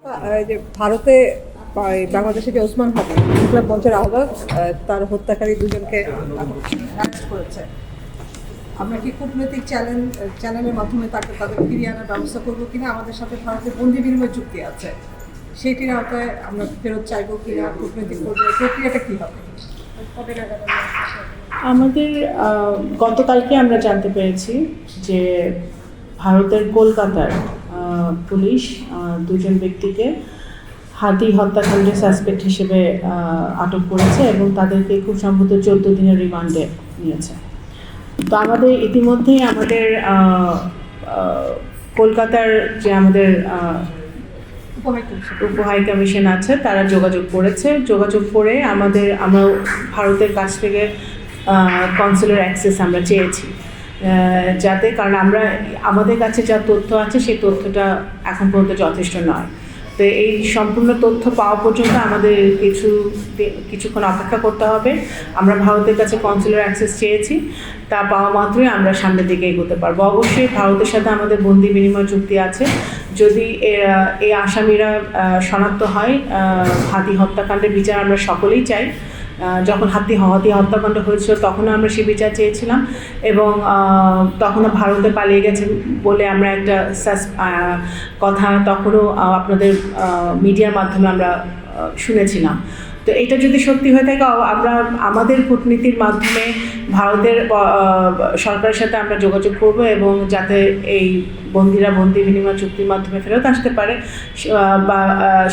যে ভারতে বাংলাদেশে যে ওসমান হাদি ইনকলাব মঞ্চের আহ্বায়ক তার হত্যাকারী দুজনকে অ্যারেস্ট করেছে। আমরা কি কূটনৈতিক চ্যানেলের মাধ্যমে তাদের ফিরিয়ে আনার ব্যবস্থা করবো কিনা? আমাদের সাথে ভারতের বন্দি বিনিময় চুক্তি আছে, সেইটির আওতায় আমরা ফেরত চাইবো কিনা? কূটনৈতিক প্রক্রিয়াটা কী হবে? আমাদের গতকালকে আমরা জানতে পেরেছি যে ভারতের কলকাতার পুলিশ দুজন ব্যক্তিকে হাদি হত্যাকাণ্ডের সাসপেক্ট হিসেবে আটক করেছে এবং তাদেরকে খুব সম্ভবত 14 দিনের রিমান্ডে নিয়েছে। তো আমাদের ইতিমধ্যেই আমাদের কলকাতার যে আমাদের উপ হাই কমিশন আছে তারা যোগাযোগ করে আমরা ভারতের কাছ থেকে কনসুলার অ্যাক্সেস আমরা চেয়েছি, যাতে কারণ আমাদের কাছে যা তথ্য আছে সেই তথ্যটা এখন পর্যন্ত যথেষ্ট নয়। তো এই সম্পূর্ণ তথ্য পাওয়া পর্যন্ত আমাদের কিছুক্ষণ অপেক্ষা করতে হবে। আমরা ভারতের কাছে কনসুলার অ্যাক্সেস চেয়েছি, তা পাওয়া মাত্রই আমরা সামনের দিকে এগোতে পারবো। অবশ্যই ভারতের সাথে আমাদের বন্দি বিনিময় চুক্তি আছে। যদি এই আসামিরা শনাক্ত হয়, হাদি হত্যাকাণ্ডের বিচার আমরা সকলেই চাই। যখন হাদি হত্যাকাণ্ড হয়েছিল তখনও আমরা সে বিচার চেয়েছিলাম এবং তখনও ভারতে পালিয়ে গেছে বলে আমরা একটা কথা তখনও আপনাদের মিডিয়ার মাধ্যমে আমরা শুনেছিলাম। তো এটা যদি সত্যি হয়ে থাকে, আমরা আমাদের কূটনীতির মাধ্যমে ভারতের সরকারের সাথে আমরা যোগাযোগ করব এবং যাতে এই বন্দিরা বন্দি বিনিময় চুক্তির মাধ্যমে ফেরত আসতে পারে বা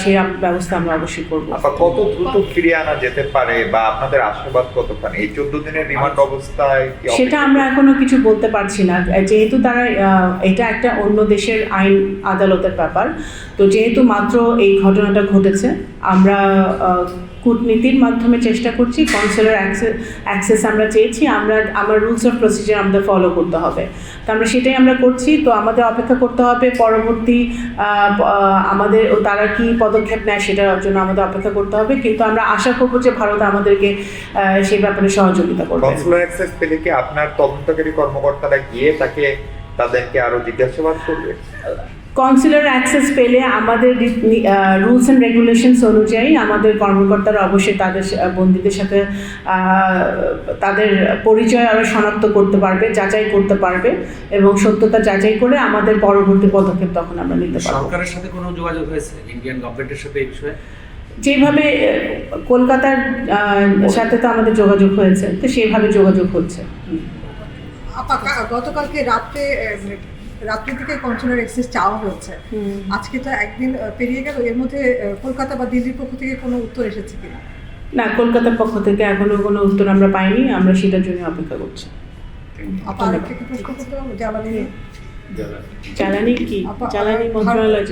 সেই ব্যবস্থা আমরা অবশ্যই করব। কত দ্রুত ফিরিয়ে আনা যেতে পারে বা আপনাদের আশাবাদ কতখানি এই 14 দিনের রিমান্ড অবস্থায়? সেটা আমরা এখনো কিছু বলতে পারছি না, যেহেতু তারা এটা একটা অন্য দেশের আইন আদালতের ব্যাপার। তো যেহেতু মাত্র এই ঘটনাটা ঘটেছে, আমরা কূটনীতির মাধ্যমে চেষ্টা করছি। কনসুলার অ্যাক্সেস আমরা চেয়েছি, আমার রুলস অফ প্রসিজার আমাদের ফলো করতে হবে। তো আমরা সেটাই আমরা করছি। তো আমাদের অপেক্ষা করতে হবে পরবর্তী আমাদের তারা কি পদক্ষেপ নেয় সেটার জন্য আমাদের অপেক্ষা করতে হবে। কিন্তু আমরা আশা করবো যে ভারত আমাদেরকে সেই ব্যাপারে সহযোগিতা করবে। কনসুলার অ্যাক্সেস পেলে কি আপনার তদন্তকারী কর্মকর্তারা গিয়ে তাদেরকে আরো জিজ্ঞাসাবাদ করবে? কনসুলার অ্যাক্সেস পেলে আমাদের রুলস অ্যান্ড রেগুলেশনস অনুযায়ী আমাদের কর্মকর্তারা অবশ্যই তাদের বন্দীদের সাথে তাদের পরিচয় আরও শনাক্ত করতে পারবে, যাচাই করতে পারবে এবং সত্যতা যাচাই করে আমাদের পরবর্তী পদক্ষেপ তখন আমরা নিতে পারবো। সরকারের সাথে কোনো যোগাযোগ হয়েছে ইন্ডিয়ান গভর্নমেন্টের সাথে এই বিষয়ে? যেভাবে কলকাতার সাথে তো আমাদের যোগাযোগ হয়েছে, তো সেইভাবে যোগাযোগ হচ্ছে। গতকালকে রাত্রির দিকে কনসুলার অ্যাক্সেস চাওয়া হয়েছে, আজকে তো একদিন পেরিয়ে গেল, এর মধ্যে কলকাতা বা দিল্লির পক্ষ থেকে কোনো উত্তর এসেছে কিনা? না, কলকাতার পক্ষ থেকে এখনো কোনো উত্তর আমরা পাইনি, আমরা সেটার জন্য অপেক্ষা করছি। জ্বালানি কি জ্বালানি মন্ত্রণালয়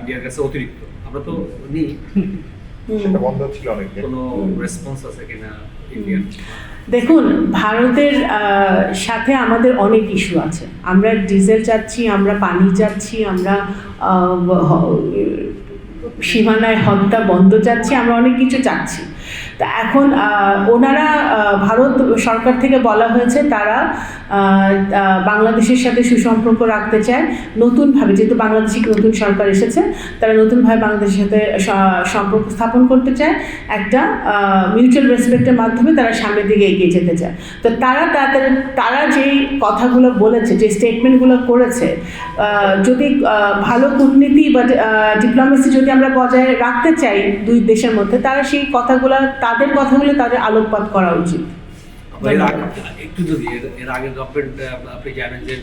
ইন্ডিয়ার কাছে অতিরিক্ত আমরা তো নিই, সেটা বন্ধ ছিল অনেকদিন। কোনো রেসপন্স আছে কিনা ইন্ডিয়ান? দেখুন, ভারতের সাথে আমাদের অনেক ইস্যু আছে। আমরা ডিজেল চাচ্ছি, আমরা পানি চাচ্ছি, আমরা সীমানায় হত্যা বন্ধ চাচ্ছি, আমরা অনেক কিছু চাচ্ছি। তা এখন ওনারা ভারত সরকার থেকে বলা হয়েছে তারা বাংলাদেশের সাথে সুসম্পর্ক রাখতে চায় নতুনভাবে, যেহেতু বাংলাদেশে নতুন সরকার এসেছে, তারা নতুনভাবে বাংলাদেশের সাথে সম্পর্ক স্থাপন করতে চায়। একটা মিউচুয়াল রেসপেক্টের মাধ্যমে তারা সামনের দিকে এগিয়ে যেতে চায়। তো তারা যেই কথাগুলো বলেছে, যে স্টেটমেন্টগুলো করেছে, যদি ভালো কূটনীতি বা ডিপ্লোমেসি যদি আমরা বজায় রাখতে চাই দুই দেশের মধ্যে, তারা সেই কথাগুলো তাদের আলোকপাত করা উচিত। একটু যদি এর আগে গভর্নমেন্ট, আপনি জানেন যে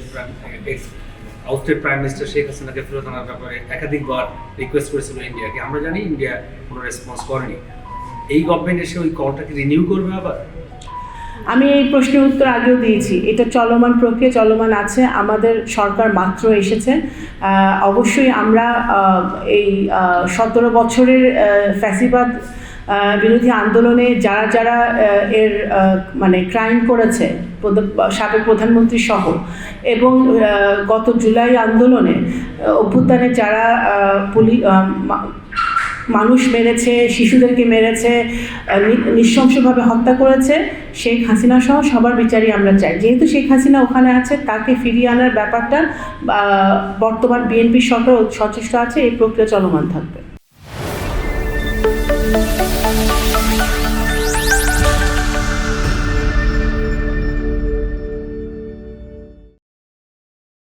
আউটস্টেট প্রাইম মিনিস্টার শেখ হাসিনাকে ফেরত আনার ব্যাপারে একাধিকবার রিকোয়েস্ট করেছিল ইন্ডিয়াকে, আমরা জানি ইন্ডিয়া কোনো রেসপন্স করেনি। এই গভর্নমেন্ট এসে ওই কলটাকে রিনিউ করবে আবার? আমি এই প্রশ্নের উত্তর আগেও দিয়েছি, এটা চলমান প্রক্রিয়া, চলমান আছে। আমাদের সরকার মাত্র এসেছে। অবশ্যই আমরা এই 17 বছরের ফ্যাসিবাদ বিরোধী আন্দোলনে যারা এর মানে ক্রাইম করেছে, সাবেক প্রধানমন্ত্রী সহ, এবং গত জুলাই আন্দোলনে অভ্যুত্থানে যারা মানুষ মেরেছে, শিশুদেরকে মেরেছে, নৃশংসভাবে হত্যা করেছে, শেখ হাসিনা সহ সবার বিচারই আমরা চাই। যেহেতু শেখ হাসিনা ওখানে আছে, তাকে ফিরিয়ে আনার ব্যাপারটা বর্তমান বিএনপি সরকার সচেষ্ট আছে, এই প্রক্রিয়া চলমান থাকবে।